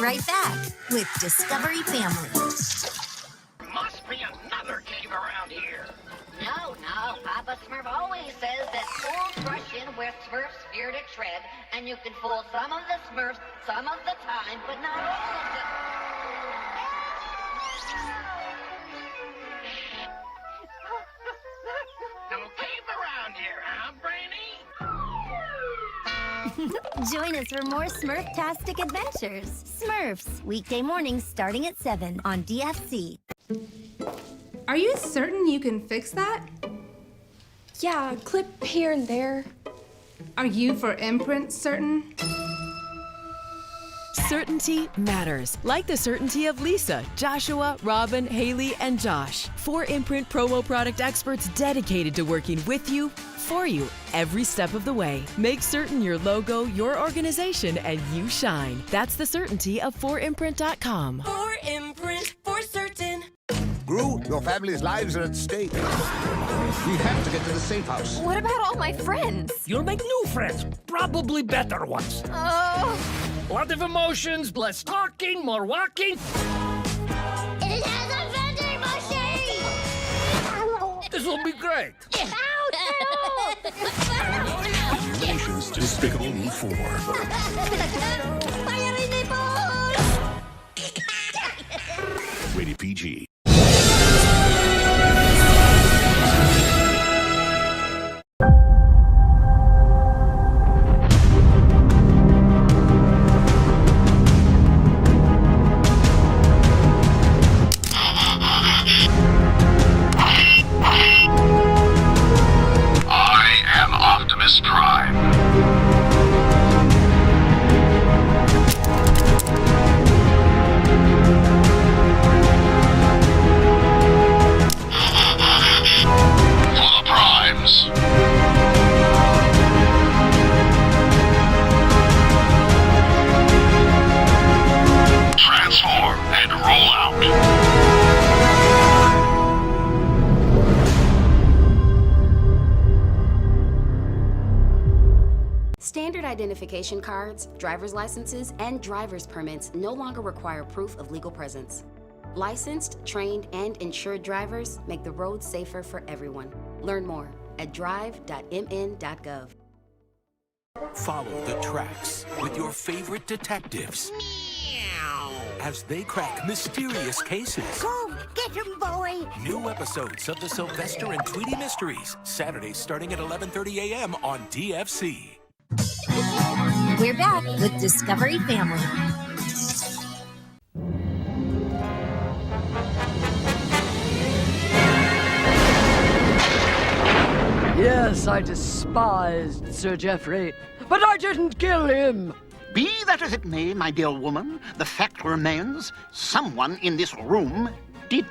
right back with Discovery Family. Must be another cave around here. No, Papa Smurf always says that fools rush in where Smurfs fear to tread, and you can fool some of the Smurfs some of the time, but not all of them. No cave around here, huh, Brainy? Join us for more Smurf-tastic adventures. Smurfs, weekday mornings starting at 7 on DFC. Are you certain you can fix that? Yeah, clip here and there. Are you for imprint certain? Certainty matters, like the certainty of Lisa, Joshua, Robin, Haley, and Josh. 4imprint promo product experts dedicated to working with you, for you, every step of the way. Make certain your logo, your organization, and you shine. That's the certainty of 4imprint.com. 4imprint, for certain. Gru, your family's lives are at stake. We have to get to the safe house. What about all my friends? You'll make new friends, probably better ones. Oh. Lot of emotions, less talking, more walking. It has a vending machine! This will be great. Emotions Despicable Me 4. Fiery nipples! Rated PG. Optimus Prime. For the Primes. Transform and roll out. Standard identification cards, driver's licenses, and driver's permits no longer require proof of legal presence. Licensed, trained, and insured drivers make the roads safer for everyone. Learn more at drive.mn.gov. Follow the tracks with your favorite detectives as they crack mysterious cases. Go, get him, boy! New episodes of the Sylvester and Tweety Mysteries, Saturdays starting at 11:30 a.m. on DFC. We're back with Discovery Family. Yes, I despised Sir Geoffrey, but I didn't kill him. Be that as it may, my dear woman, the fact remains someone in this room did.